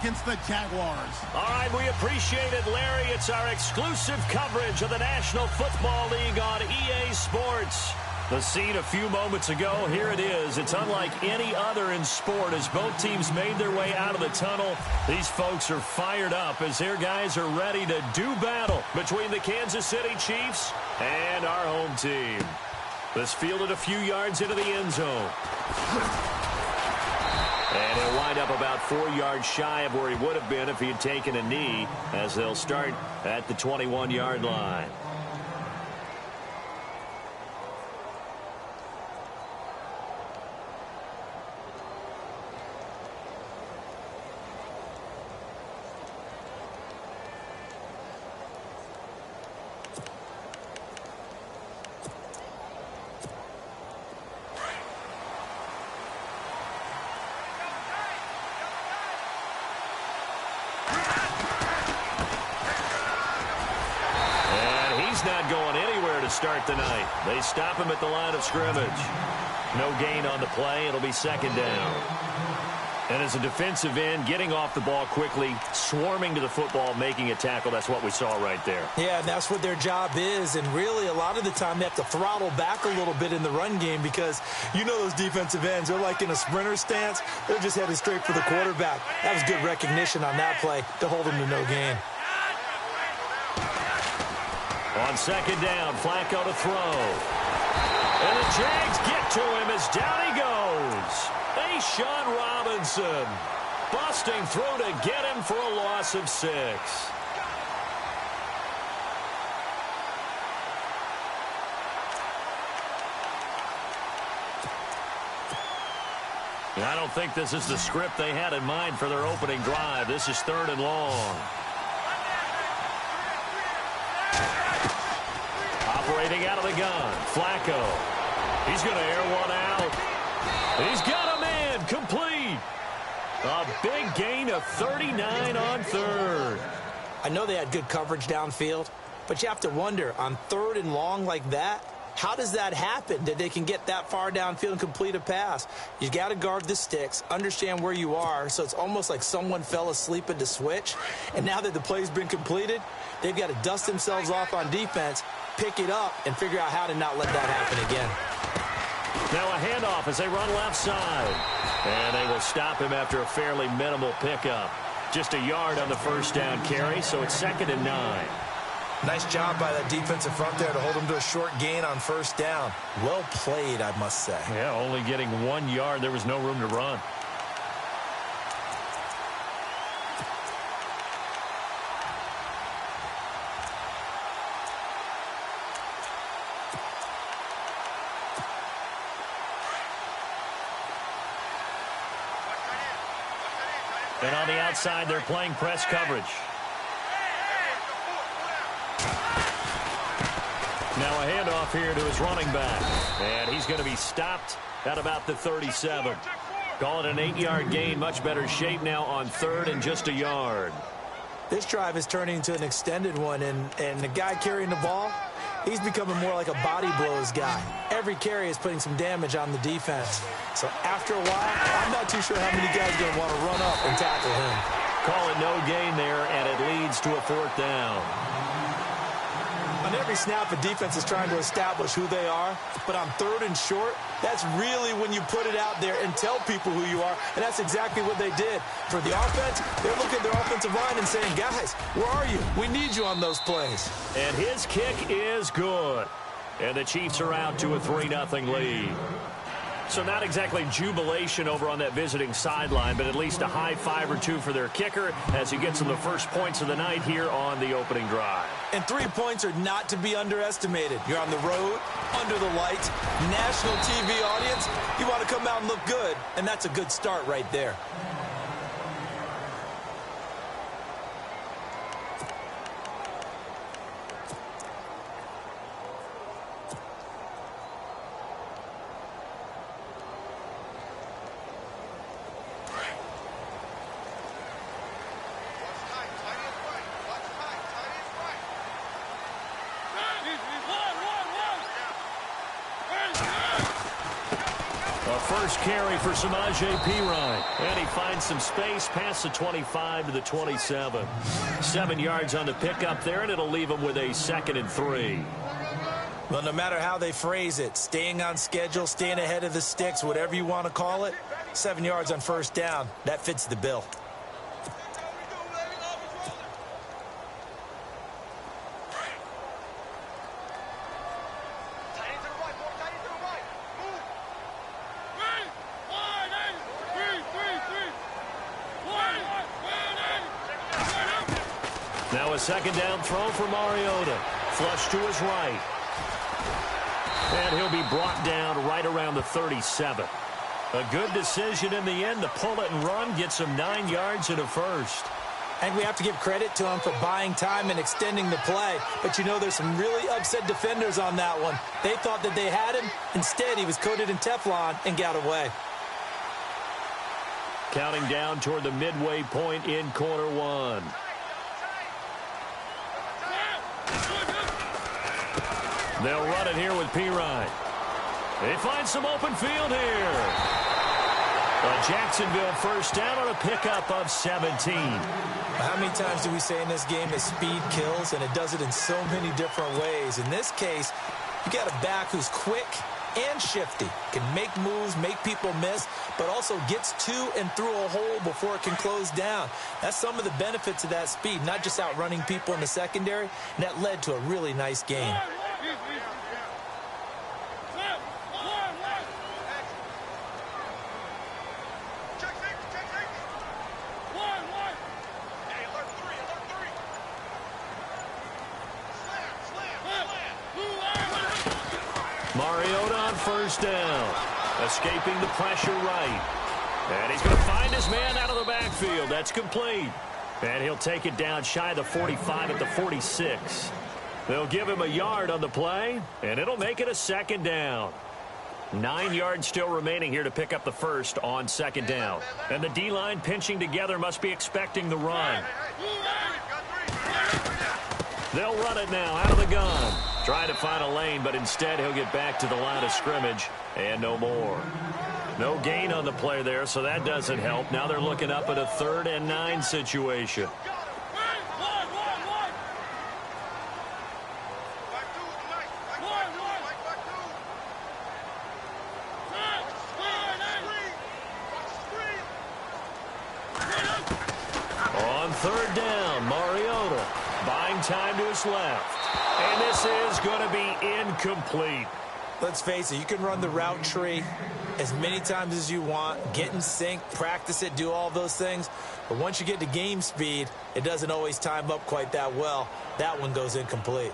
against the Jaguars. All right, we appreciate it, Larry. It's our exclusive coverage of the National Football League on EA Sports. The scene a few moments ago, here it is. It's unlike any other in sport as both teams made their way out of the tunnel. These folks are fired up as their guys are ready to do battle between the Kansas City Chiefs and our home team. This fielded a few yards into the end zone. And he'll wind up about 4 yards shy of where he would have been if he had taken a knee, as they'll start at the 21-yard line. Not going anywhere to start the night. They stop him at the line of scrimmage. No gain on the play. It'll be second down. And as a defensive end, getting off the ball quickly, swarming to the football, making a tackle, that's what we saw right there. Yeah, and that's what their job is. And really, a lot of the time, they have to throttle back a little bit in the run game because you know those defensive ends, they're like in a sprinter stance. They're just headed straight for the quarterback. That was good recognition on that play to hold them to no gain. On second down, Flacco to throw. And the Jags get to him as down he goes. Sean Robinson busting through to get him for a loss of 6. I don't think this is the script they had in mind for their opening drive. This is 3rd and long. Operating out of the gun, Flacco. He's going to air one out. He's got a man complete. A big gain of 39 on 3rd. I know they had good coverage downfield, but you have to wonder, on 3rd and long like that, how does that happen that they can get that far downfield and complete a pass? You got to guard the sticks, understand where you are, so it's almost like someone fell asleep at the switch. And now that the play's been completed, they've got to dust themselves off on defense, pick it up, and figure out how to not let that happen again. Now a handoff as they run left side. And they will stop him after a fairly minimal pickup. Just a yard on the first down carry, so it's 2nd and 9. Nice job by that defensive front there to hold him to a short gain on first down. Well played, I must say. Yeah, only getting 1 yard. There was no room to run. And on the outside, they're playing press coverage. Now a handoff here to his running back. And he's going to be stopped at about the 37. Call it an 8-yard gain. Much better shape now on 3rd and just a yard. This drive is turning into an extended one. And the guy carrying the ball, he's becoming more like a body blows guy. Every carry is putting some damage on the defense. So after a while, I'm not too sure how many guys are going to want to run up and tackle him. Call it no gain there, and it leads to a 4th down. On every snap, a defense is trying to establish who they are. But on 3rd and short, that's really when you put it out there and tell people who you are. And that's exactly what they did. For the offense, they're looking at their offensive line and saying, guys, where are you? We need you on those plays. And his kick is good. And the Chiefs are out to a 3-0 lead. So not exactly jubilation over on that visiting sideline, but at least a high 5 or 2 for their kicker as he gets them the first points of the night here on the opening drive. And 3 points are not to be underestimated. You're on the road, under the lights, national TV audience. You want to come out and look good, and that's a good start right there. first carry for Samaje Perine. And he finds some space past the 25 to the 27. 7 yards on the pickup there, and it'll leave him with a 2nd and 3. Well, no matter how they phrase it, staying on schedule, staying ahead of the sticks, whatever you want to call it, 7 yards on first down, that fits the bill. Now a 2nd down throw for Mariota. Flush to his right. And he'll be brought down right around the 37. A good decision in the end to pull it and run, gets him 9 yards and a first. And we have to give credit to him for buying time and extending the play. But you know, there's some really upset defenders on that one. They thought that they had him. Instead, he was coated in Teflon and got away. Counting down toward the midway point in quarter one. They'll run it here with Perine. They find some open field here. A Jacksonville first down on a pickup of 17. How many times do we say in this game that speed kills, and it does it in so many different ways? In this case, you got a back who's quick and shifty, can make moves, make people miss, but also gets to and through a hole before it can close down. That's some of the benefits of that speed, not just outrunning people in the secondary, and that led to a really nice game. Mariota on first down. Escaping the pressure right. And he's going to find his man out of the backfield. That's complete. And he'll take it down shy of the 45 at the 46. They'll give him a yard on the play, and it'll make it a 2nd down. 9 yards still remaining here to pick up the first on 2nd down. And the D-line pinching together must be expecting the run. They'll run it now out of the gun. Trying to find a lane, but instead he'll get back to the line of scrimmage and no more. No gain on the play there, so that doesn't help. Now they're looking up at a 3rd and 9 situation. On 3rd down, Mariota buying time to his left. And this is going to be incomplete. Let's face it, you can run the route tree as many times as you want, get in sync, practice it, do all those things. But once you get to game speed, it doesn't always time up quite that well. That one goes incomplete.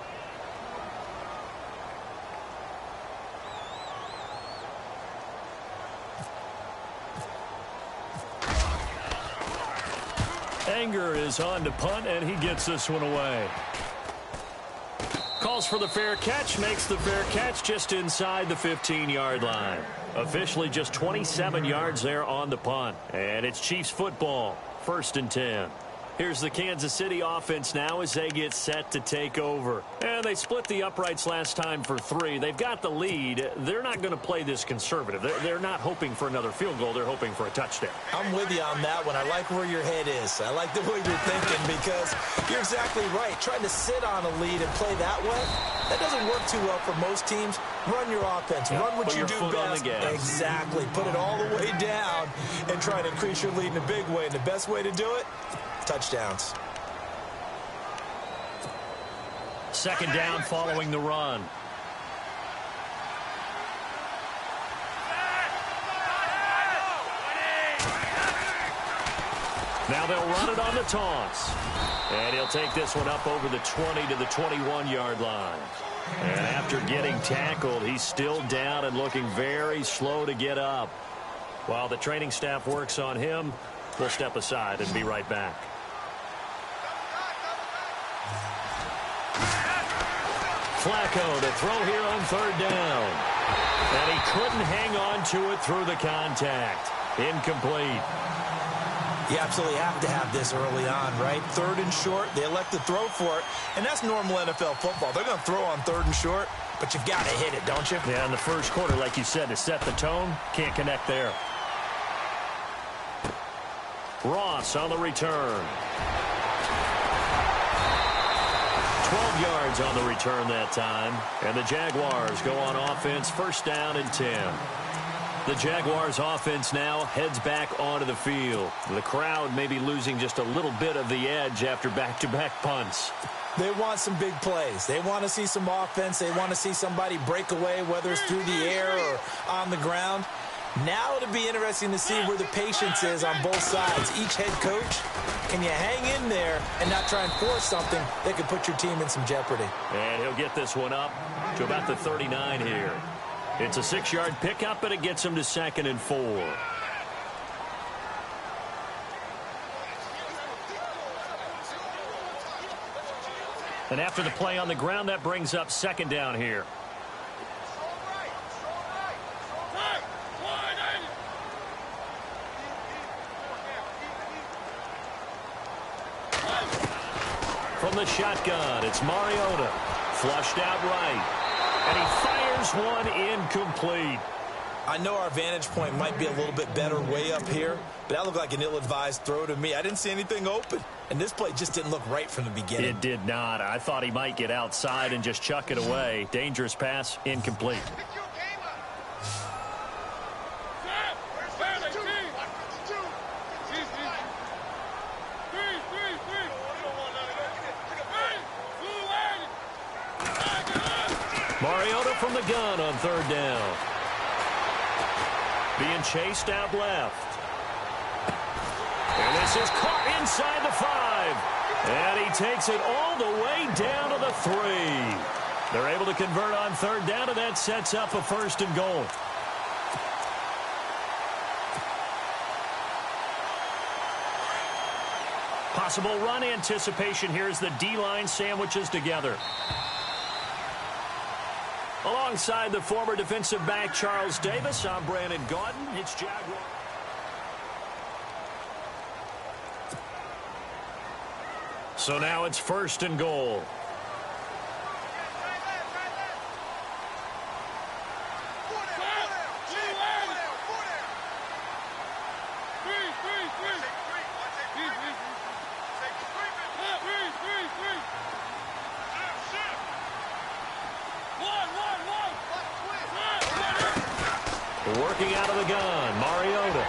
Anger is on to punt, and he gets this one away. Calls for the fair catch, makes the fair catch just inside the 15-yard line. Officially just 27 yards there on the punt. And it's Chiefs football, 1st and 10. Here's the Kansas City offense now as they get set to take over. And they split the uprights last time for 3. They've got the lead. They're not going to play this conservative. They're not hoping for another field goal. They're hoping for a touchdown. I'm with you on that one. I like where your head is. I like the way you're thinking because you're exactly right. Trying to sit on a lead and play that way, that doesn't work too well for most teams. Run your offense. Yeah, run what you do best. Exactly. Put it all the way down and try to increase your lead in a big way. And the best way to do it, touchdowns. 2nd down following the run. Now they'll run it on the toss. And he'll take this one up over the 20 to the 21-yard line. And after getting tackled, he's still down and looking very slow to get up. While the training staff works on him, we'll step aside and be right back. Flacco to throw here on 3rd down. And he couldn't hang on to it through the contact. Incomplete. You absolutely have to have this early on, right? 3rd and short, they elect to throw for it, and that's normal NFL football. They're going to throw on 3rd and short, but but you've got to hit it, don't you? Yeah, in the first quarter, like you said, to set the tone, can't connect there. Ross on the return. 12 yards on the return that time. And the Jaguars go on offense, first down and 10. The Jaguars offense now heads back onto the field. The crowd may be losing just a little bit of the edge after back-to-back punts. They want some big plays. They want to see some offense. They want to see somebody break away, whether it's through the air or on the ground. Now it'll be interesting to see where the patience is on both sides. Each head coach, can you hang in there and not try and force something that could put your team in some jeopardy? And he'll get this one up to about the 39 here. It's a 6-yard pickup, but it gets him to 2nd and 4. And after the play on the ground, that brings up 2nd down here. From the shotgun, it's Mariota. Flushed out right. And he fires one incomplete. I know our vantage point might be a little bit better way up here, but that looked like an ill-advised throw to me. I didn't see anything open, and this play just didn't look right from the beginning. It did not. I thought he might get outside and just chuck it away. Dangerous pass, incomplete. Mariota from the gun on 3rd down. Being chased out left. And this is caught inside the 5. And he takes it all the way down to the 3. They're able to convert on 3rd down, and that sets up a 1st and goal. Possible run anticipation here as the D-line sandwiches together. Alongside the former defensive back Charles Davis, I'm Brandon Gaudin. It's Jaguar. So now it's 1st and goal. Working out of the gun, Mariota.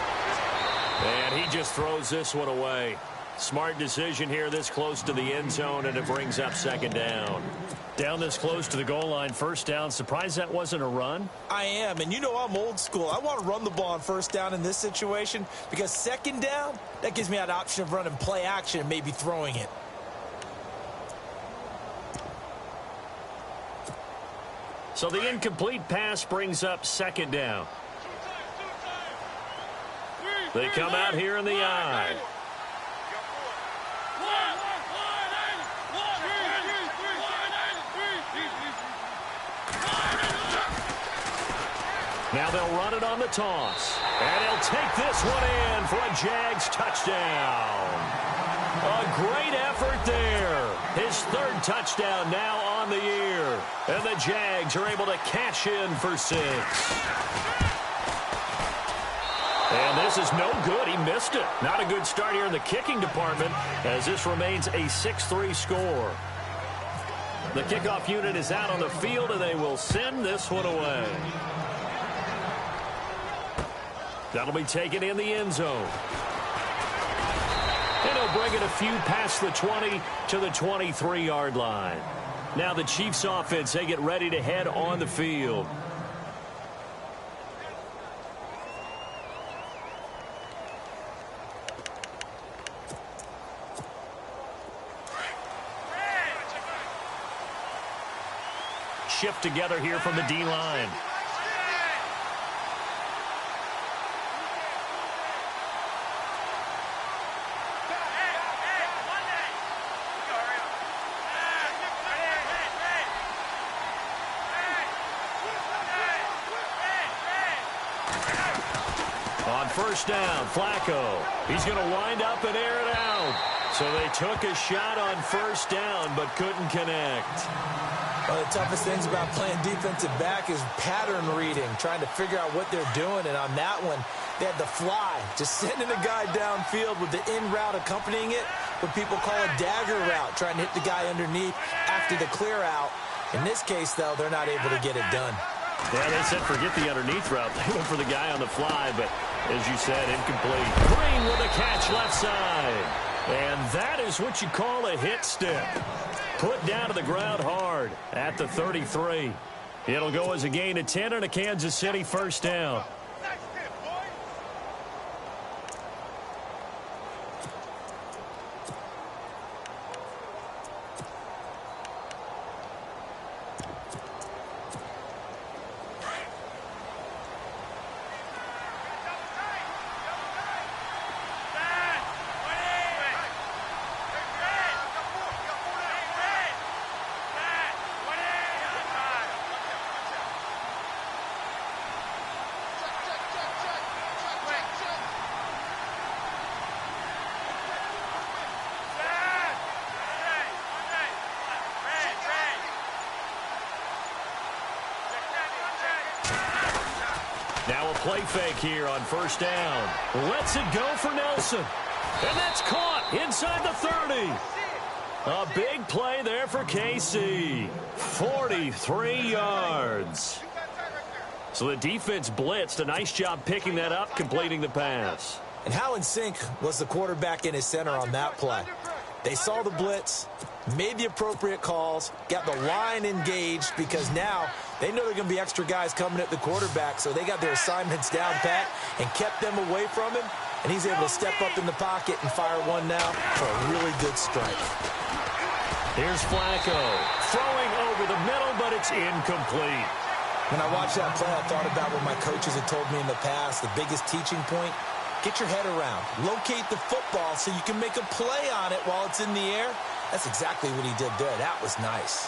And he just throws this one away. Smart decision here this close to the end zone, and it brings up 2nd down. Down this close to the goal line, 1st down. Surprised that wasn't a run? I am, and you know I'm old school. I want to run the ball on 1st down in this situation because 2nd down, that gives me that option of running play action and maybe throwing it. So the incomplete pass brings up 2nd down. They come out here in the I. Now they'll run it on the toss. And he'll take this one in for a Jags touchdown. A great effort there. His 3rd touchdown now on the year. And the Jags are able to cash in for 6. And this is no good. He missed it. Not a good start here in the kicking department as this remains a 6-3 score. The kickoff unit is out on the field, and they will send this one away. That'll be taken in the end zone. And he'll bring it a few past the 20 to the 23-yard line. Now the Chiefs offense, they get ready to head on the field. Shift together here from the D-line. On 1st down, Flacco. He's going to wind up and air it out. So they took a shot on first down but couldn't connect. One of the toughest things about playing defensive back is pattern reading, trying to figure out what they're doing. And on that one, they had the fly, just sending a guy downfield with the in route accompanying it, what people call a dagger route, trying to hit the guy underneath after the clear out. In this case, though, they're not able to get it done. Yeah, they said forget the underneath route. They went for the guy on the fly, but as you said, incomplete. Green with a catch left side. And that is what you call a hit step. Put down to the ground hard at the 33. It'll go as a gain of 10 and a Kansas City first down. Now a play fake here on first down. Lets it go for Nelson. And that's caught inside the 30. A big play there for KC. 43 yards. So the defense blitzed. A nice job picking that up, completing the pass. And how in sync was the quarterback in his center on that play? They saw the blitz, made the appropriate calls, got the line engaged because now they know there are going to be extra guys coming at the quarterback, so they got their assignments down pat and kept them away from him, and he's able to step up in the pocket and fire one now for a really good strike. Here's Flacco throwing over the middle, but it's incomplete. When I watched that play, I thought about what my coaches had told me in the past. The biggest teaching point, get your head around. Locate the football so you can make a play on it while it's in the air. That's exactly what he did there. That was nice.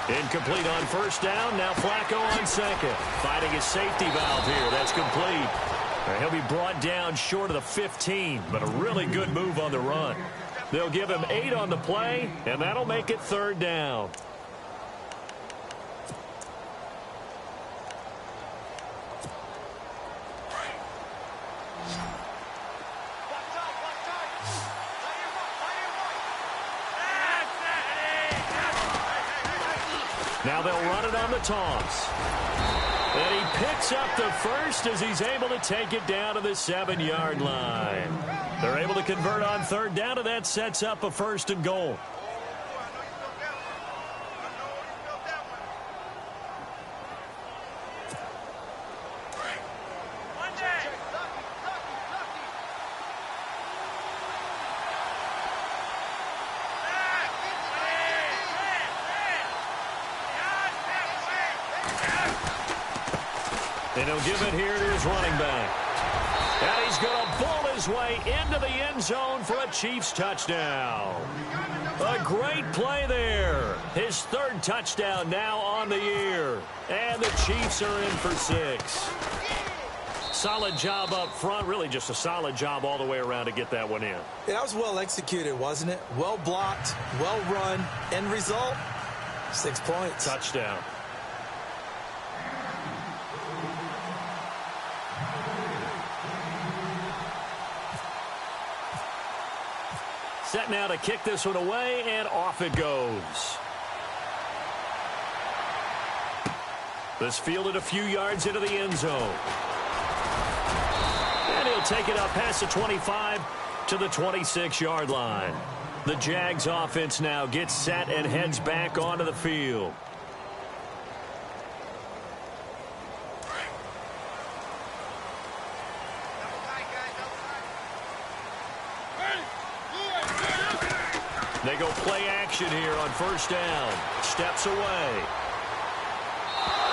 Incomplete on first down. Now Flacco on second. Finding his safety valve here. That's complete. He'll be brought down short of the 15, but a really good move on the run. They'll give him 8 on the play, and that'll make it third down. Now they'll run it on the toss. And he picks up the first as he's able to take it down to the 7-yard line. They're able to convert on third down, and that sets up a first and goal. And he'll give it here to his running back. And he's going to bowl his way into the end zone for a Chiefs touchdown. A great play there. His third touchdown now on the year. And the Chiefs are in for 6. Solid job up front. Really just a solid job all the way around to get that one in. Yeah, that was well executed, wasn't it? Well blocked, well run. End result, 6 points. Touchdown. Set now to kick this one away, and off it goes. This fielded a few yards into the end zone. And he'll take it up past the 25 to the 26-yard line. The Jags offense now gets set and heads back onto the field. They go play action here on first down. Steps away.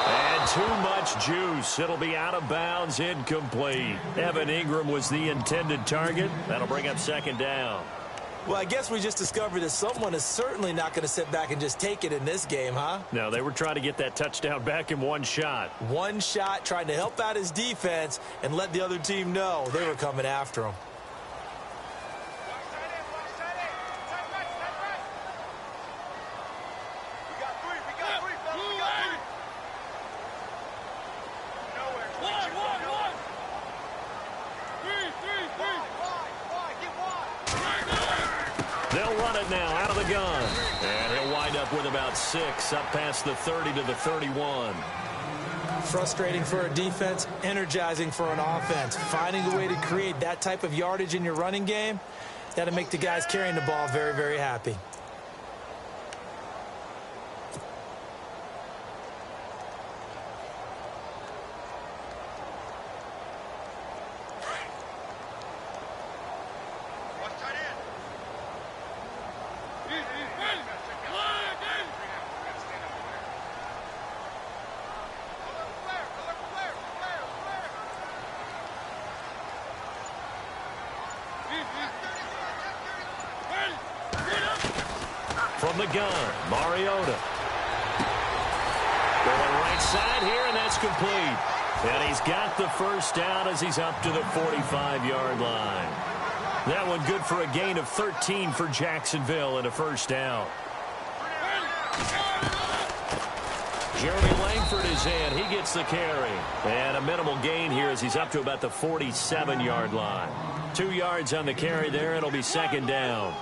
And too much juice. It'll be out of bounds, incomplete. Evan Ingram was the intended target. That'll bring up second down. Well, I guess we just discovered that someone is certainly not going to sit back and just take it in this game, huh? No, they were trying to get that touchdown back in one shot. One shot, trying to help out his defense and let the other team know they were coming after him. They'll run it now out of the gun. And he'll wind up with about 6 up past the 30 to the 31. Frustrating for a defense, energizing for an offense. Finding a way to create that type of yardage in your running game, that'll make the guys carrying the ball very, very happy. From the gun, Mariota. Going right side here, and that's complete. And he's got the first down as he's up to the 45-yard line. That one good for a gain of 13 for Jacksonville and a first down. Jeremy Langford is in. He gets the carry. And a minimal gain here as he's up to about the 47-yard line. 2 yards on the carry there. It'll be second down.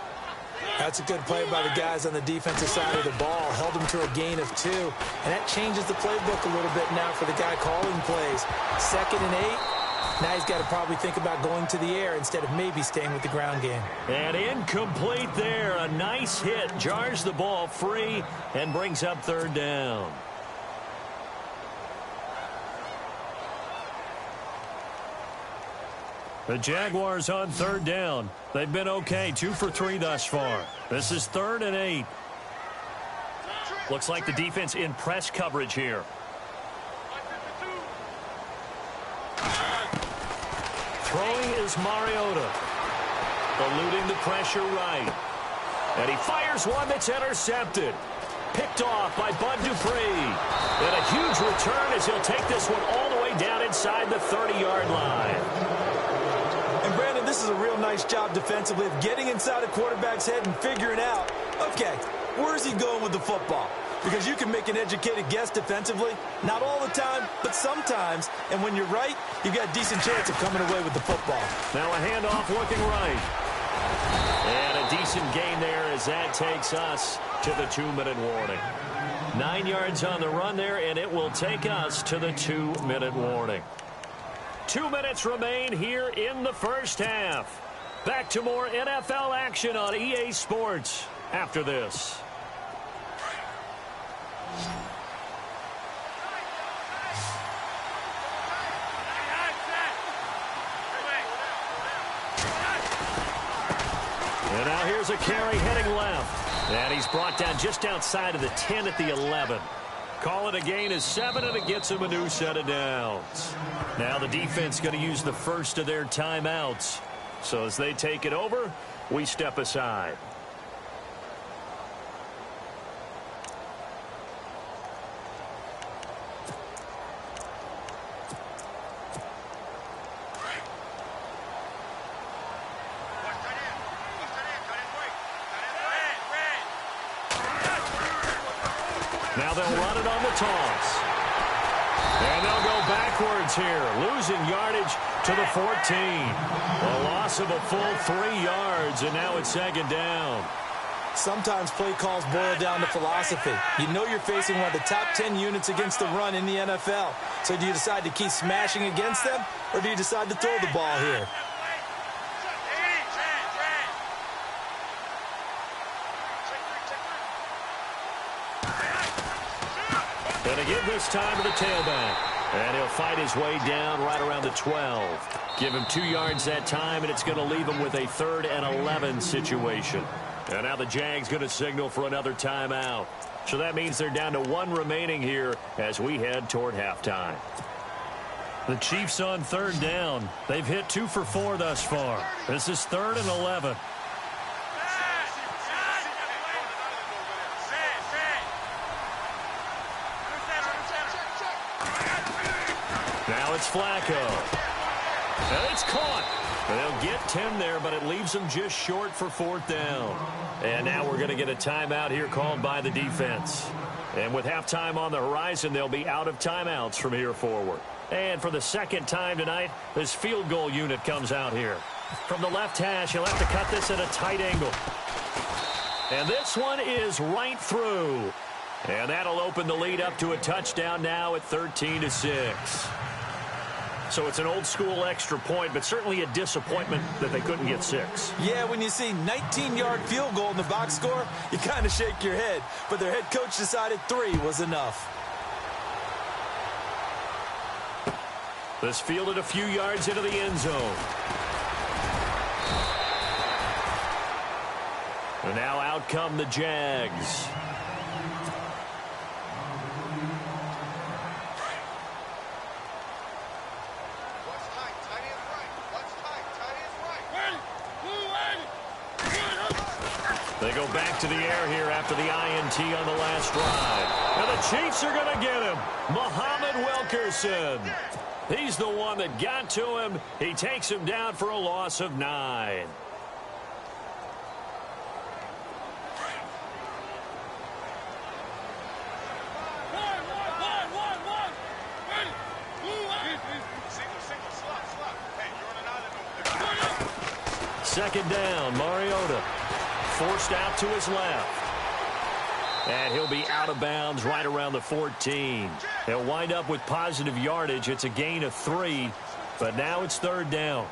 That's a good play by the guys on the defensive side of the ball. Held them to a gain of 2. And that changes the playbook a little bit now for the guy calling plays. 2nd and 8. Now he's got to probably think about going to the air instead of maybe staying with the ground game. And incomplete there. A nice hit. Jars the ball free and brings up third down. The Jaguars on third down. They've been okay, 2 for 3 thus far. This is 3rd and 8. Looks like the defense in press coverage here. Throwing is Mariota. Eluding the pressure right. And he fires one that's intercepted. Picked off by Bud Dupree. And a huge return as he'll take this one all the way down inside the 30-yard line. And Brandon, this is a real nice job defensively of getting inside a quarterback's head and figuring out, okay, where's he going with the football? Because you can make an educated guess defensively, not all the time, but sometimes. And when you're right, you've got a decent chance of coming away with the football. Now a handoff looking right. And a decent gain there as that takes us to the 2-minute warning. 9 yards on the run there, and it will take us to the 2-minute warning. 2 minutes remain here in the first half. Back to more NFL action on EA Sports after this. And now here's a carry heading left. And he's brought down just outside of the 10 at the 11. Call it a gain of 7, and it gets him a new set of downs. Now the defense going to use the first of their timeouts. So as they take it over, we step aside. Now they'll run it on the toss. And they'll go backwards here, losing yardage to the 14. A loss of a full 3 yards, and now it's second down. Sometimes play calls boil down to philosophy. You know you're facing one of the top 10 units against the run in the NFL. So do you decide to keep smashing against them, or do you decide to throw the ball here? And again this time to the tailback. And he'll fight his way down right around the 12. Give him 2 yards that time, and it's going to leave him with a 3rd and 11 situation. And now the Jags going to signal for another timeout. So that means they're down to 1 remaining here as we head toward halftime. The Chiefs on 3rd down. They've hit 2 for 4 thus far. This is 3rd and 11. Now it's Flacco. And it's caught. They'll get 10 there, but it leaves them just short for 4th down. And now we're going to get a timeout here called by the defense. And with halftime on the horizon, they'll be out of timeouts from here forward. And for the 2nd time tonight, this field goal unit comes out here. From the left hash, he'll have to cut this at a tight angle. And this one is right through. And that'll open the lead up to a touchdown now at 13-6. So it's an old-school extra point, but certainly a disappointment that they couldn't get 6. Yeah, when you see 19-yard field goal in the box score, you kind of shake your head. But their head coach decided 3 was enough. This fielded a few yards into the end zone. And now out come the Jags. They go back to the air here after the INT on the last drive. And the Chiefs are going to get him. Muhammad Wilkerson. He's the one that got to him. He takes him down for a loss of 9. Second down, Mariota. Forced out to his left. And he'll be out of bounds right around the 14. He'll wind up with positive yardage. It's a gain of 3, but now it's 3rd down.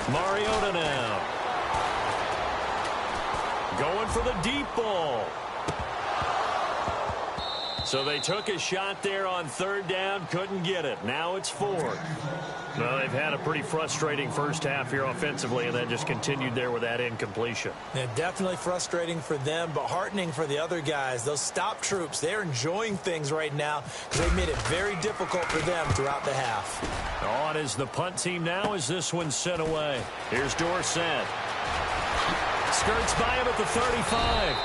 Mariota now. Going for the deep ball. So they took a shot there on 3rd down, couldn't get it. Now it's 4th. Well, they've had a pretty frustrating first half here offensively, and then just continued there with that incompletion. Yeah, definitely frustrating for them, but heartening for the other guys. Those stop troops, they're enjoying things right now because they've made it very difficult for them throughout the half. On is the punt team now as this one's sent away. Here's Dorsett. Skirts by him at the 35.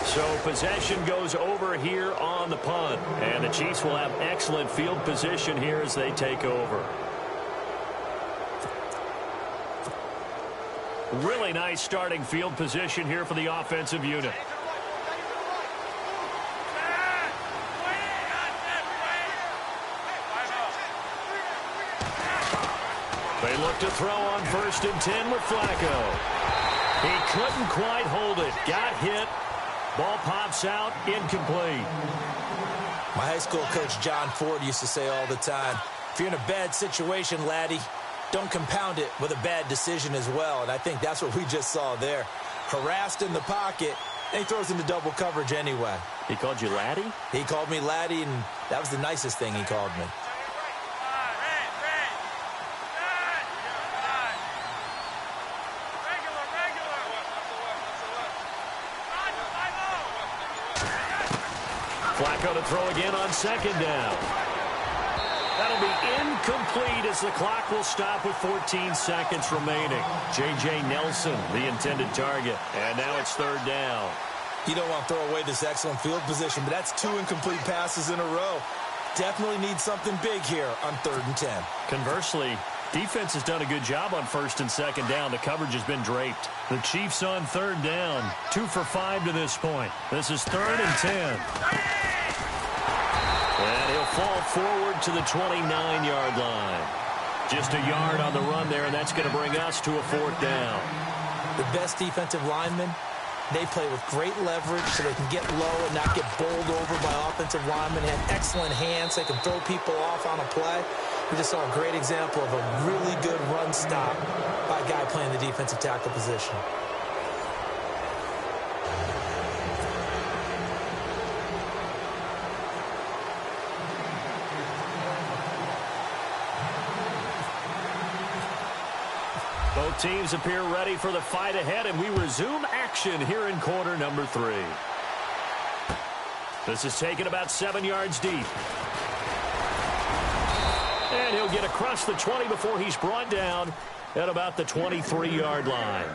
So possession goes over here on the punt. And the Chiefs will have excellent field position here as they take over. Really nice starting field position here for the offensive unit. They look to throw on 1st and 10 with Flacco. He couldn't quite hold it. Got hit. Ball pops out. Incomplete. My high school coach, John Ford, used to say all the time, if you're in a bad situation, laddie, don't compound it with a bad decision as well. And I think that's what we just saw there. Harassed in the pocket, and he throws into double coverage anyway. He called you laddie? He called me laddie, and that was the nicest thing he called me. Flacco to throw again on 2nd down. That'll be incomplete as the clock will stop with 14 seconds remaining. J.J. Nelson, the intended target. And now it's 3rd down. You don't want to throw away this excellent field position, but that's 2 incomplete passes in a row. Definitely need something big here on 3rd and 10. Conversely, defense has done a good job on 1st and 2nd down. The coverage has been draped. The Chiefs on 3rd down. 2 for 5 to this point. This is 3rd and 10. And he'll fall forward to the 29-yard line. Just a yard on the run there, and that's going to bring us to a 4th down. The best defensive linemen, they play with great leverage so they can get low and not get bowled over by offensive linemen. They have excellent hands. They can throw people off on a play. We just saw a great example of a really good run stop by a guy playing the defensive tackle position. Both teams appear ready for the fight ahead, and we resume action here in quarter number 3. This is taken about 7 yards deep. And he'll get across the 20 before he's brought down at about the 23-yard line.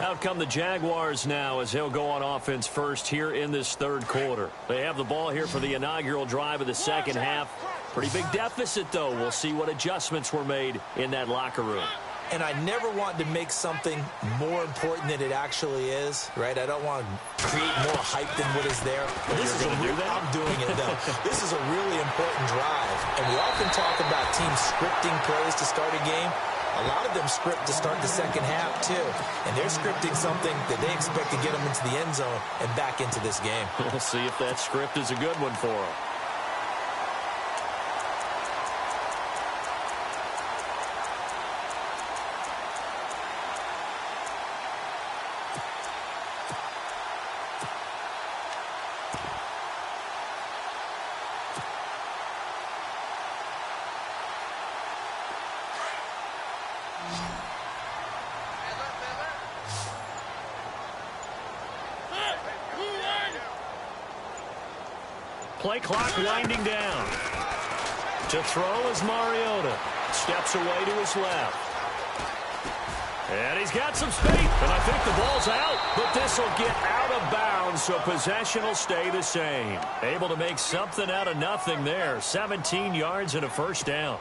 Out come the Jaguars now as they'll go on offense first here in this third quarter. They have the ball here for the inaugural drive of the second half. Pretty big deficit, though. We'll see what adjustments were made in that locker room. And I never want to make something more important than it actually is, right? I don't want to create more hype than what is there. But this is I'm doing it, though. This is a really important drive. And we often talk about teams scripting plays to start a game. A lot of them script to start the second half, too. And they're scripting something that they expect to get them into the end zone and back into this game. We'll see if that script is a good one for them. Play clock winding down. To throw is Mariota. Steps away to his left. And he's got some space. And I think the ball's out. But this will get out of bounds, so possession will stay the same. Able to make something out of nothing there. 17 yards and a first down.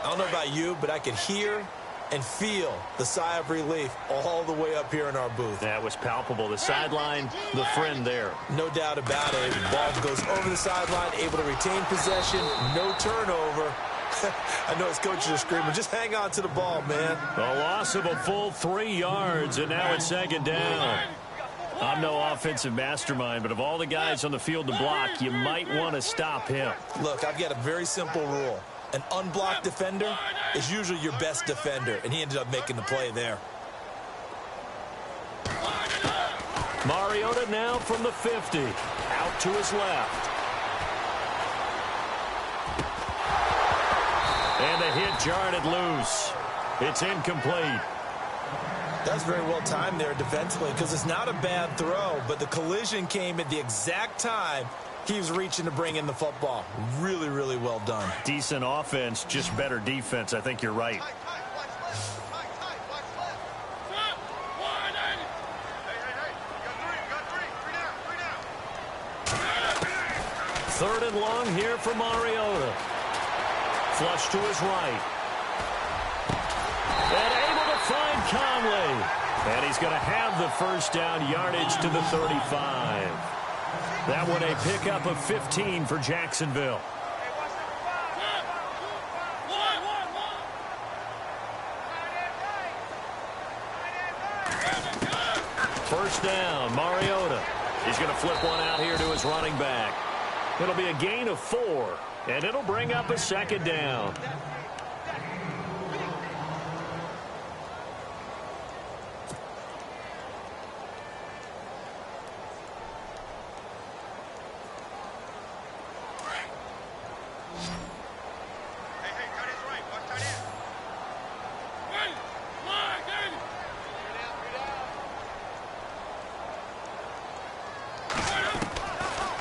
I don't know about you, but I could hear and feel the sigh of relief all the way up here in our booth. That was palpable. The sideline, the friend there. No doubt about it. The ball goes over the sideline, able to retain possession, no turnover. I know his coaches are screaming, just hang on to the ball, man. A loss of a full 3 yards, and now it's second down. I'm no offensive mastermind, but of all the guys on the field to block, you might want to stop him. Look, I've got a very simple rule. An unblocked defender is usually your best defender, and he ended up making the play there. Mariota now from the 50. Out to his left. And the hit jarred it loose. It's incomplete. That's very well timed there defensively because it's not a bad throw, but the collision came at the exact time he was reaching to bring in the football. Really, really well done. Decent offense, just better defense. I think you're right. Third and long here for Mariota. Flush to his right. And able to find Conley. And he's going to have the first down, yardage to the 35. That one a pickup of 15 for Jacksonville. First down, Mariota. He's going to flip one out here to his running back. It'll be a gain of 4, and it'll bring up a second down.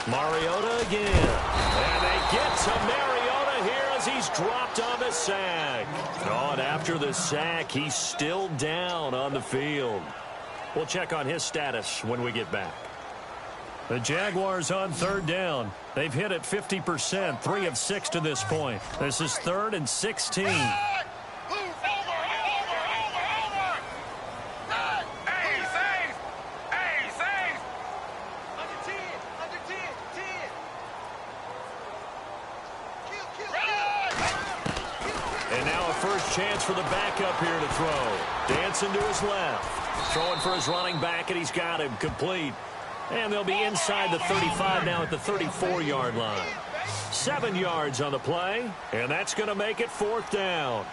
Mariota again. And they get to Mariota here as he's dropped on the sack. Oh, and after the sack, he's still down on the field. We'll check on his status when we get back. The Jaguars on third down. They've hit it 50%, 3 of 6 to this point. This is 3rd and 16. Chance for the backup here to throw. Dancing to his left. Throwing for his running back, and he's got him complete. And they'll be inside the 35 now at the 34-yard line. 7 yards on the play, and that's going to make it 4th down.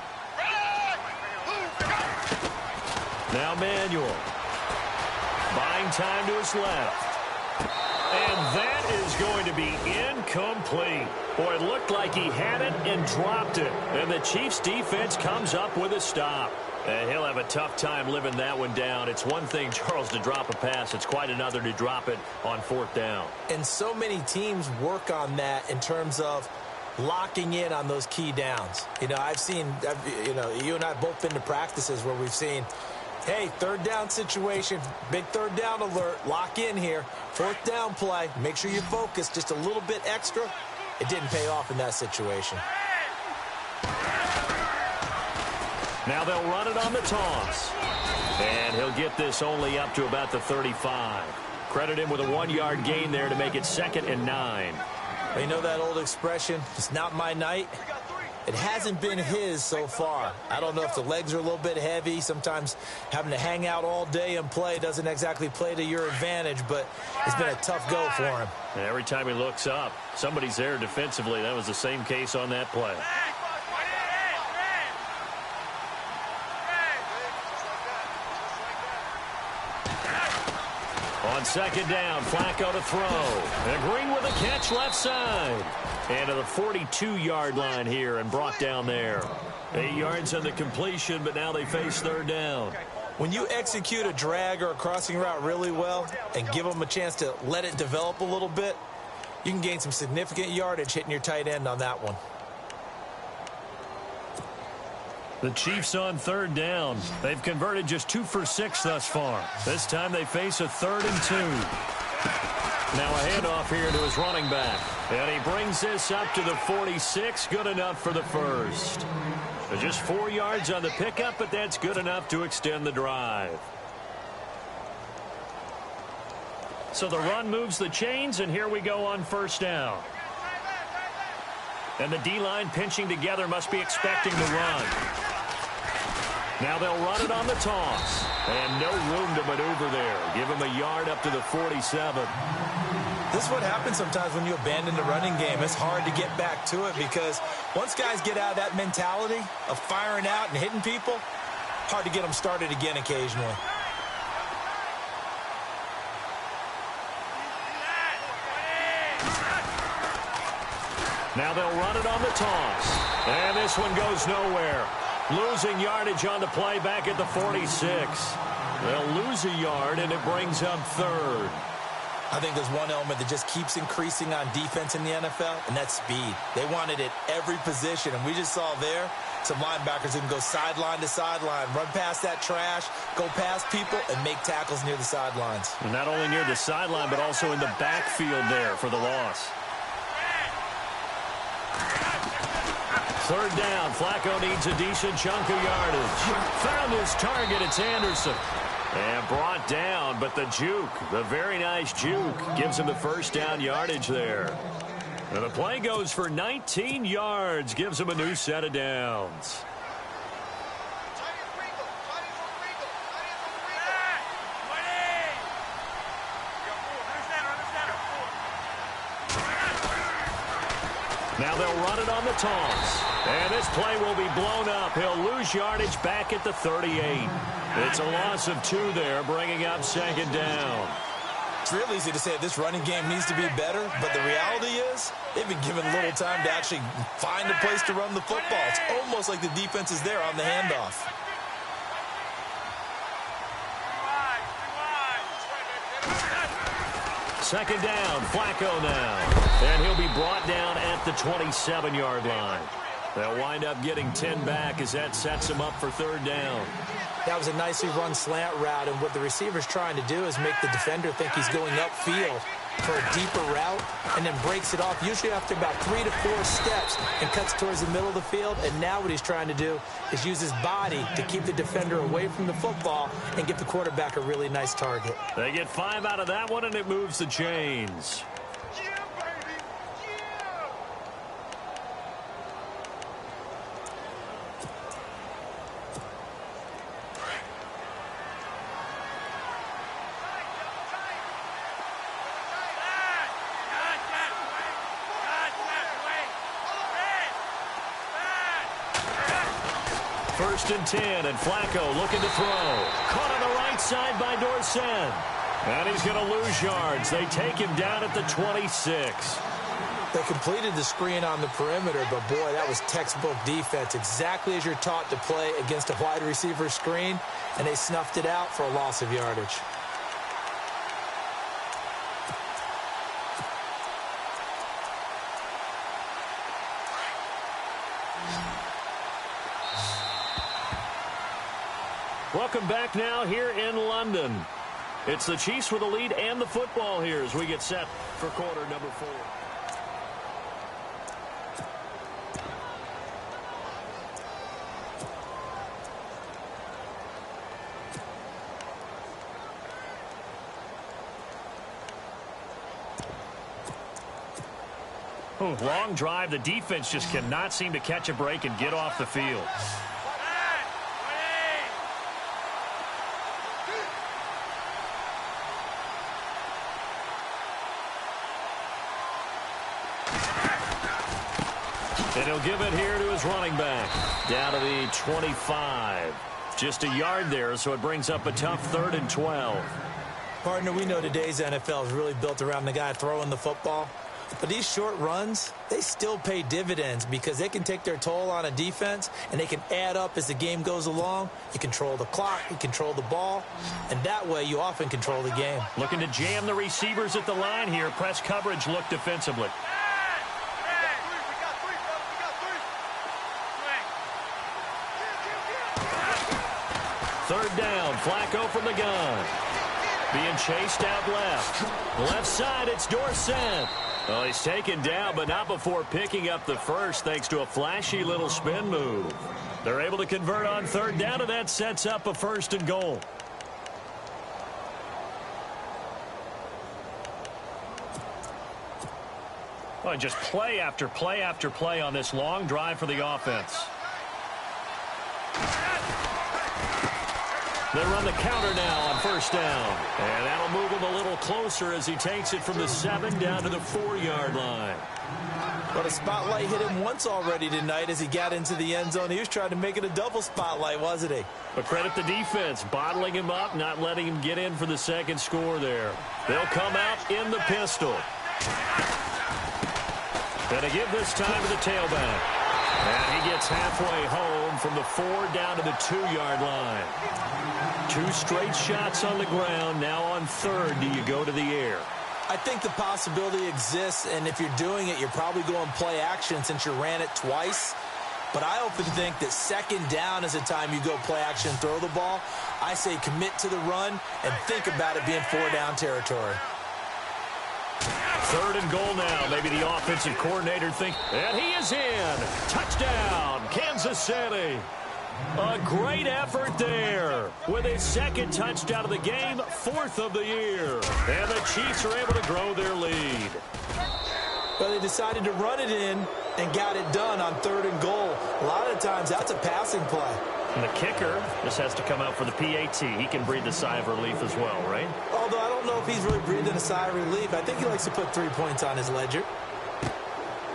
Now Manuel. Buying time to his left. And that is going to be incomplete. Boy, it looked like he had it and dropped it. And the Chiefs defense comes up with a stop. And he'll have a tough time living that one down. It's one thing, Charles, to drop a pass. It's quite another to drop it on 4th down. And so many teams work on that in terms of locking in on those key downs. You know, you and I have both been to practices where we've seen, hey, 3rd down situation, big 3rd down alert, lock in here. 4th down play, make sure you focus just a little bit extra. It didn't pay off in that situation. Now they'll run it on the toss. And he'll get this only up to about the 35. Credit him with a 1-yard gain there to make it 2nd and 9. You know that old expression, it's not my night? It hasn't been his so far. I don't know if the legs are a little bit heavy. Sometimes having to hang out all day and play doesn't exactly play to your advantage, but it's been a tough go for him. And every time he looks up, somebody's there defensively. That was the same case on that play. On 2nd down, Flacco to throw. And Green with a catch left side. And to the 42-yard line here and brought down there. 8 yards on the completion, but now they face 3rd down. When you execute a drag or a crossing route really well and give them a chance to let it develop a little bit, you can gain some significant yardage hitting your tight end on that one. The Chiefs on 3rd down. They've converted just 2 for 6 thus far. This time they face a 3rd and 2. Now a handoff here to his running back. And he brings this up to the 46. Good enough for the first. Just 4 yards on the pickup, but that's good enough to extend the drive. So the run moves the chains, and here we go on 1st down. And the D-line pinching together must be expecting the run. Now they'll run it on the toss. And no room to maneuver there. Give him a yard up to the 47. This is what happens sometimes when you abandon the running game. It's hard to get back to it because once guys get out of that mentality of firing out and hitting people, hard to get them started again occasionally. Now they'll run it on the toss. And this one goes nowhere. Losing yardage on the play back at the 46. They'll lose a yard, and it brings up 3rd. I think there's one element that just keeps increasing on defense in the NFL, and that's speed. They want it at every position, and we just saw there some linebackers who can go sideline to sideline, run past that trash, go past people, and make tackles near the sidelines. And not only near the sideline, but also in the backfield there for the loss. 3rd down. Flacco needs a decent chunk of yardage. Found his target. It's Anderson. And brought down, but the juke, the very nice juke, gives him the 1st down yardage there. And the play goes for 19 yards, gives him a new set of downs. Now they'll run it on the toss. And this play will be blown up. He'll lose yardage back at the 38. It's a loss of 2 there, bringing up 2nd down. It's real easy to say this running game needs to be better, but the reality is they've been given little time to actually find a place to run the football. It's almost like the defense is there on the handoff. Second down, Flacco now. And he'll be brought down at the 27-yard line. They'll wind up getting 10 back as that sets him up for 3rd down. That was a nicely run slant route, and what the receiver's trying to do is make the defender think he's going upfield for a deeper route and then breaks it off, usually after about 3 to 4 steps, and cuts towards the middle of the field. And now what he's trying to do is use his body to keep the defender away from the football and give the quarterback a really nice target. They get 5 out of that one, and it moves the chains. First and 10, and Flacco looking to throw. Caught on the right side by Dorsett. And he's going to lose yards. They take him down at the 26. They completed the screen on the perimeter, but boy, that was textbook defense. Exactly as you're taught to play against a wide receiver screen, and they snuffed it out for a loss of yardage. Welcome back now here in London. It's the Chiefs with the lead and the football here as we get set for quarter number 4. Long drive. The defense just cannot seem to catch a break and get off the field. And he'll give it here to his running back. Down to the 25. Just a yard there, so it brings up a tough 3rd and 12. Partner, we know today's NFL is really built around the guy throwing the football. But these short runs, they still pay dividends because they can take their toll on a defense and they can add up as the game goes along. You control the clock, you control the ball, and that way you often control the game. Looking to jam the receivers at the line here. Press coverage look defensively. Third down, Flacco from the gun. Being chased out left. Left side, it's Dorsett. Well, he's taken down, but not before picking up the first thanks to a flashy little spin move. They're able to convert on third down, and that sets up a 1st and goal. Well, just play after play after play on this long drive for the offense. They run the counter now on 1st down. And that'll move him a little closer as he takes it from the 7 down to the 4-yard line. But a spotlight hit him once already tonight as he got into the end zone. He was trying to make it a double spotlight, wasn't he? But credit the defense, bottling him up, not letting him get in for the second score there. They'll come out in the pistol. And they give this time to the tailback. And he gets halfway home from the 4 down to the 2-yard line. 2 straight shots on the ground. Now on 3rd, do you go to the air? I think the possibility exists, and if you're doing it, you're probably going play action since you ran it twice. But I often think that 2nd down is the time you go play action, throw the ball. I say commit to the run and think about it being 4-down territory. 3rd and goal now. Maybe the offensive coordinator thinks, and he is in. Touchdown, Kansas City. A great effort there with his 2nd touchdown of the game, 4th of the year. And the Chiefs are able to grow their lead. Well, they decided to run it in and got it done on 3rd and goal. A lot of times that's a passing play. And the kicker just has to come out for the PAT. He can breathe a sigh of relief as well, right? Although I don't know if he's really breathing a sigh of relief. I think he likes to put 3 points on his ledger.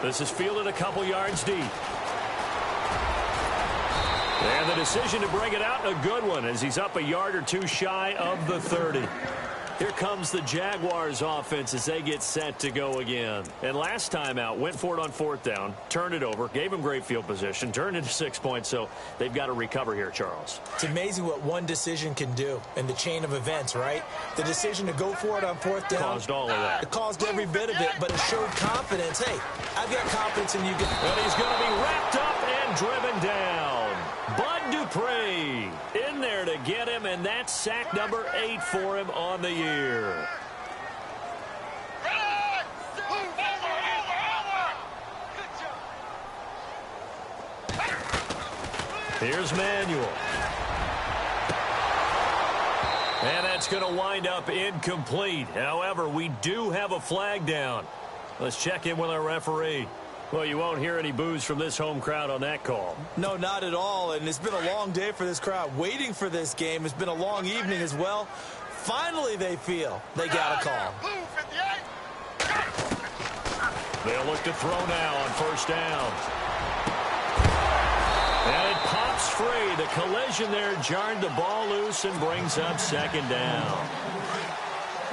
This is fielded a couple yards deep. And the decision to bring it out, a good one, as he's up a yard or 2 shy of the 30. Here comes the Jaguars offense as they get set to go again. And last time out, went for it on 4th down, turned it over, gave him great field position, turned into 6 points, so they've got to recover here, Charles. It's amazing what one decision can do in the chain of events, right? The decision to go for it on 4th down. Caused all of that. It caused every bit of it, but it showed confidence. Hey, I've got confidence in you guys. And he's going to be wrapped up and driven down. Bud Dupree in there to get him, and that's sack number 8 for him on the year. Here's Manuel. And that's going to wind up incomplete. However, we do have a flag down. Let's check in with our referee. Well, you won't hear any boos from this home crowd on that call. No, not at all, and it's been a long day for this crowd. Waiting for this game. It's been a long evening as well. Finally, they feel they got a call. They'll look to throw now on 1st down. And it pops free. The collision there jarred the ball loose and brings up second down.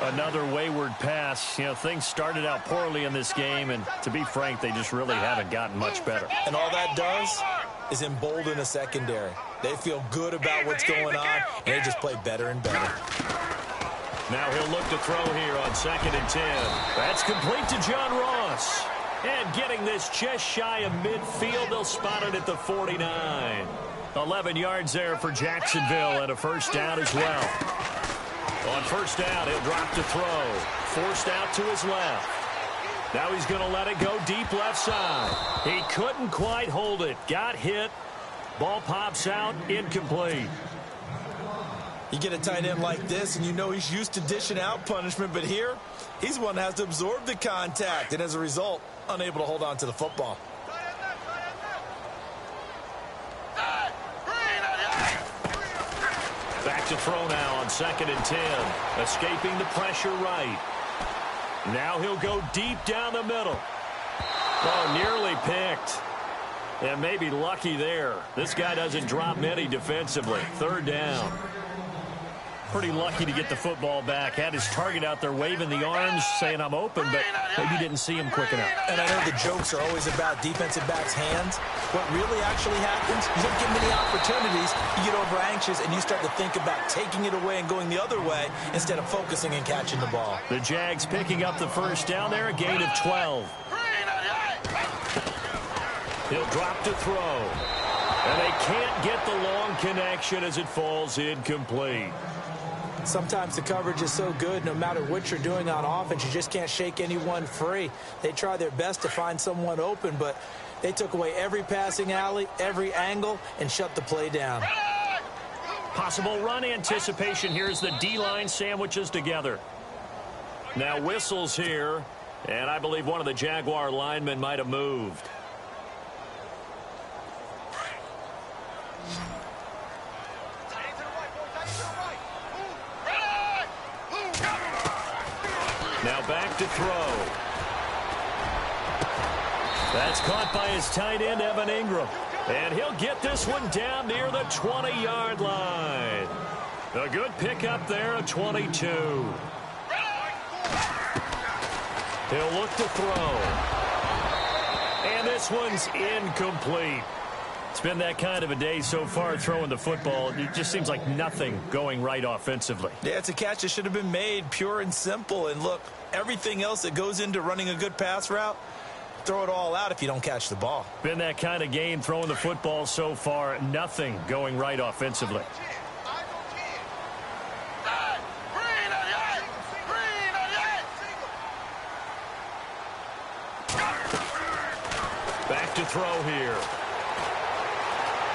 Another wayward pass. You know, things started out poorly in this game, and to be frank, they just really haven't gotten much better. And all that does is embolden the secondary. They feel good about what's going on, and they just play better and better. Now he'll look to throw here on 2nd and 10. That's complete to John Ross. And getting this just shy of midfield, they'll spot it at the 49. 11 yards there for Jacksonville, and a first down as well. On first down, he'll drop to throw. Forced out to his left. Now he's going to let it go deep left side. He couldn't quite hold it. Got hit. Ball pops out, incomplete. You get a tight end like this, and you know he's used to dishing out punishment, but here, he's one that has to absorb the contact, and as a result, unable to hold on to the football. Back to throw now on 2nd and 10. Escaping the pressure right. Now he'll go deep down the middle. Oh, nearly picked. And maybe lucky there. This guy doesn't drop many defensively. 3rd down. Pretty lucky to get the football back. Had his target out there waving the arms, saying I'm open, but maybe didn't see him quick enough. And I know the jokes are always about defensive backs' hands. What really actually happens, you don't get many opportunities, you get over anxious, and you start to think about taking it away and going the other way instead of focusing and catching the ball. The Jags picking up the first down there, a gain of 12. He'll drop to throw. And they can't get the long connection as it falls incomplete. Sometimes the coverage is so good, no matter what you're doing on offense, you just can't shake anyone free. They try their best to find someone open, but they took away every passing alley, every angle, and shut the play down. Possible run anticipation here as the D-line sandwiches together. Now whistles here, and I believe one of the Jaguar linemen might have moved. Now back to throw. That's caught by his tight end, Evan Ingram. And he'll get this one down near the 20-yard line. A good pickup there, a 22. He'll look to throw. And this one's incomplete. It's been that kind of a day so far throwing the football. It just seems like nothing going right offensively. Yeah, it's a catch that should have been made, pure and simple. And look, everything else that goes into running a good pass route, throw it all out if you don't catch the ball. Been that kind of game throwing the football so far. Nothing going right offensively. Back to throw here.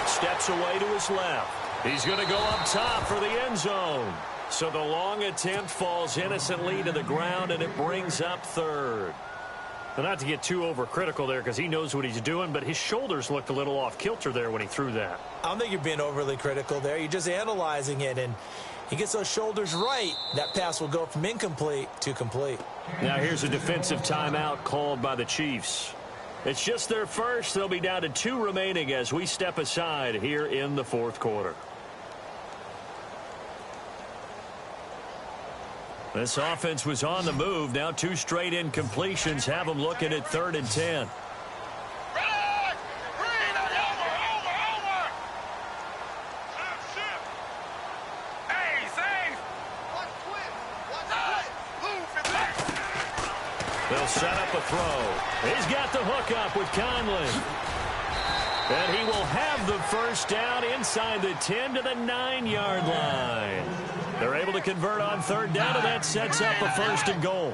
Steps away to his left. He's going to go up top for the end zone. So the long attempt falls innocently to the ground, and it brings up 3rd. Now, not to get too overcritical there because he knows what he's doing, but his shoulders looked a little off kilter there when he threw that. I don't think you're being overly critical there. You're just analyzing it, and he gets those shoulders right. That pass will go from incomplete to complete. Now here's a defensive timeout called by the Chiefs. It's just their first. They'll be down to 2 remaining as we step aside here in the 4th quarter. This offense was on the move. Now 2 straight incompletions have them looking at 3rd and 10. They'll set up a throw. He's got the hook up with Conley. And he will have the first down inside the 10 to the 9-yard line. They're able to convert on 3rd down, and that sets up a 1st and goal.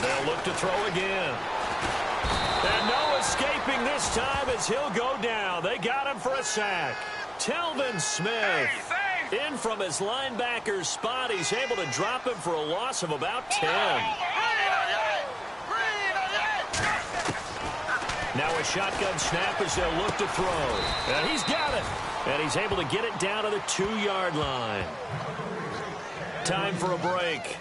They'll look to throw again. And no escaping this time as he'll go down. They got him for a sack. Telvin Smith in from his linebacker's spot. He's able to drop him for a loss of about 10. Now a shotgun snap as they'll look to throw. And he's got it. And he's able to get it down to the 2-yard line. Time for a break.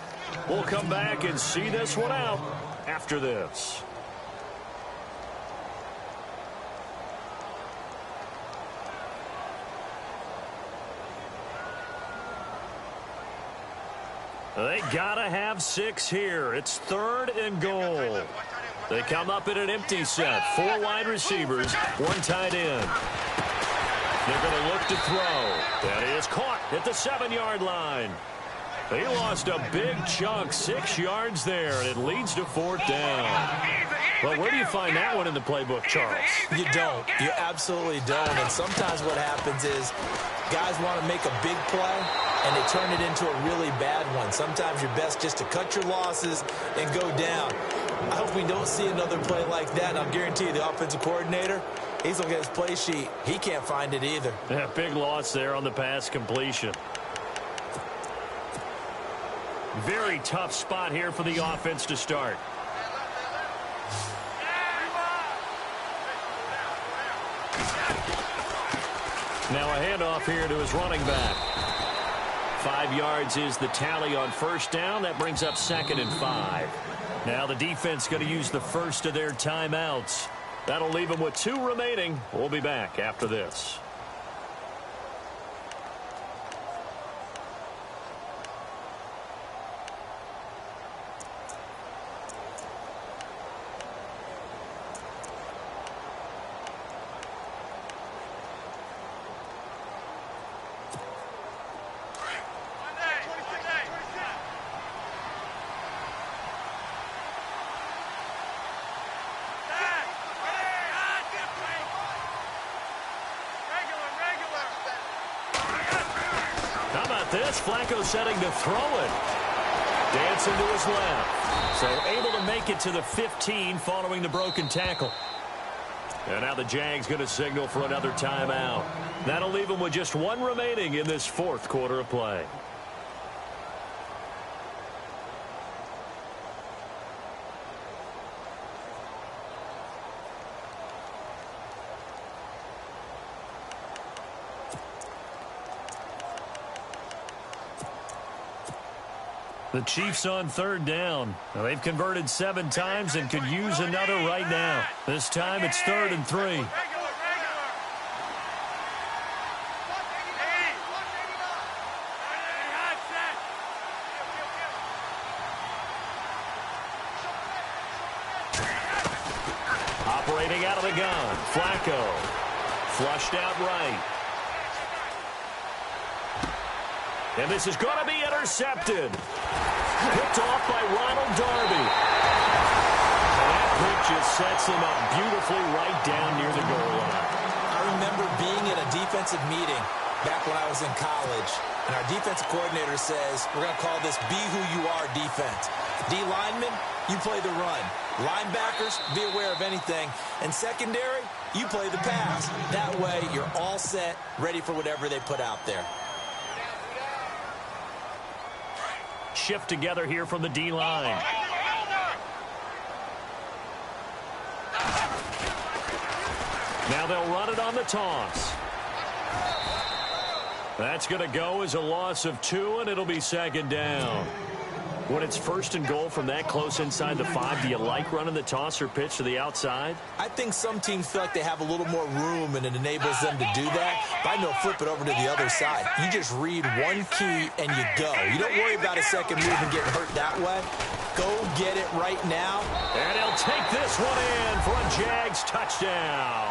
We'll come back and see this one out after this. They gotta have 6 here. It's 3rd and goal. They come up in an empty set. 4 wide receivers, 1 tight end. They're going to look to throw. That is caught at the 7-yard line. He lost a big chunk, 6 yards there, and it leads to 4th down. Well, where do you find that one in the playbook, Charles? You don't. You absolutely don't. And sometimes what happens is guys want to make a big play, and they turn it into a really bad one. Sometimes you're best just to cut your losses and go down. I hope we don't see another play like that, and I'll guarantee you the offensive coordinator, he's looking at his play sheet. He can't find it either. Yeah, big loss there on the pass completion. Very tough spot here for the offense to start. Now a handoff here to his running back. 5 yards is the tally on 1st down. That brings up 2nd and 5. Now the defense going to use the first of their timeouts. That'll leave them with 2 remaining. We'll be back after this. This Flacco setting to throw it. Dancing to his left. So able to make it to the 15 following the broken tackle. And now the Jags going to signal for another timeout. That'll leave them with just 1 remaining in this 4th quarter of play. The Chiefs on 3rd down. Now they've converted 7 times and could use another right now. This time it's 3rd and 3. Operating out of the gun. Flacco. Flushed out right. And this is going to be intercepted. Picked off by Ronald Darby. And that pick just sets him up beautifully right down near the goal line. I remember being in a defensive meeting back when I was in college, and our defensive coordinator says, we're going to call this be who you are defense. D linemen, you play the run. Linebackers, be aware of anything. And secondary, you play the pass. That way, you're all set, ready for whatever they put out there. Shift together here from the D-line. Now they'll run it on the toss. That's going to go as a loss of 2, and it'll be 2nd down. When it's 1st and goal from that close inside the 5, do you like running the toss or pitch to the outside? I think some teams feel like they have a little more room and it enables them to do that. But I know flip it over to the other side. You just read one key and you go. You don't worry about a second move and getting hurt that way. Go get it right now. And he'll take this one in for a Jags touchdown.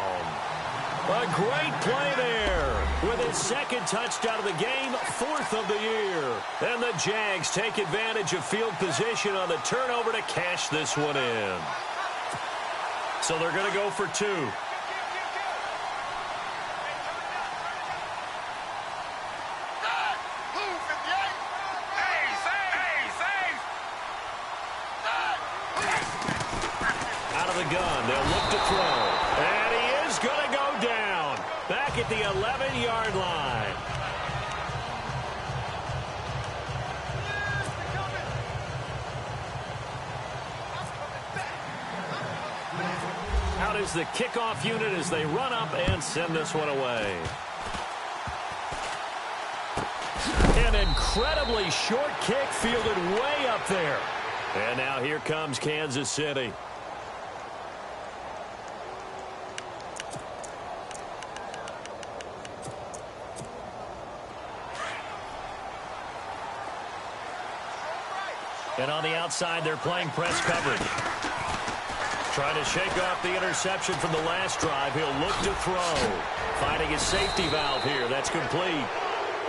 A great play there with his 2nd touchdown of the game, 4th of the year. And the Jags take advantage of field position on the turnover to cash this one in. So they're going to go for 2. Out of the gun, they'll look to throw. And he is going to go down. Back at the 11-yard line. Out is the kickoff unit as they run up and send this one away. An incredibly short kick fielded way up there. And now here comes Kansas City. And on the outside, they're playing press coverage. Trying to shake off the interception from the last drive. He'll look to throw. Finding his safety valve here. That's complete.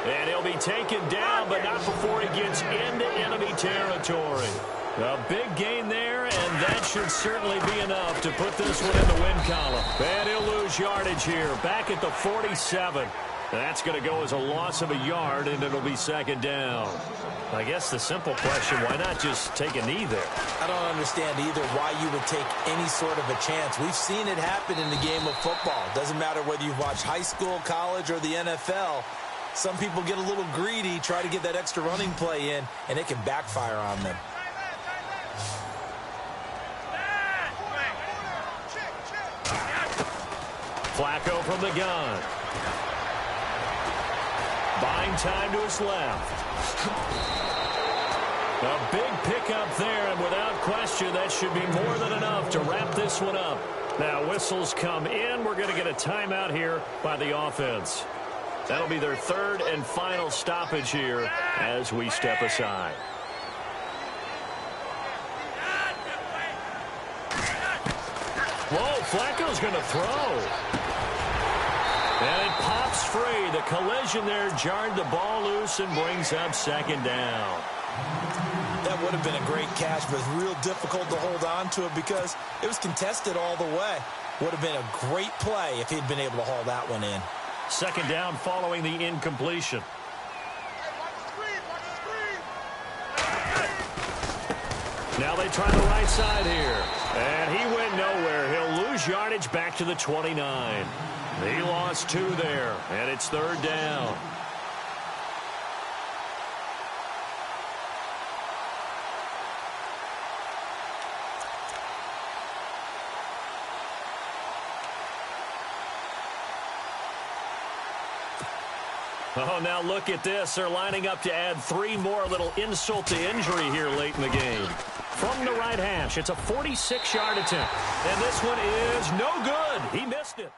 And he'll be taken down, but not before he gets into enemy territory. A big gain there, and that should certainly be enough to put this one in the win column. And he'll lose yardage here, back at the 47. That's going to go as a loss of a yard, and it'll be second down. I guess the simple question, why not just take a knee there? I don't understand either why you would take any sort of a chance. We've seen it happen in the game of football. Doesn't matter whether you've watched high school, college, or the NFL. Some people get a little greedy, try to get that extra running play in, and it can backfire on them. Flacco from the gun. Buying time to his left. A big pickup there, and without question, that should be more than enough to wrap this one up. Now, whistles come in. We're going to get a timeout here by the offense. That'll be their third and final stoppage here as we step aside. Whoa, Flacco's going to throw. And it pops free. The collision there jarred the ball loose and brings up second down. That would have been a great catch, but it's real difficult to hold on to it because it was contested all the way. Would have been a great play if he'd been able to haul that one in. Second down following the incompletion. Now they try the right side here. And he went nowhere. He'll lose yardage back to the 29. He lost 2 there, and it's third down. Oh, now look at this. They're lining up to add 3 more, little insult to injury here late in the game. From the right hash, it's a 46-yard attempt. And this one is no good. He missed it.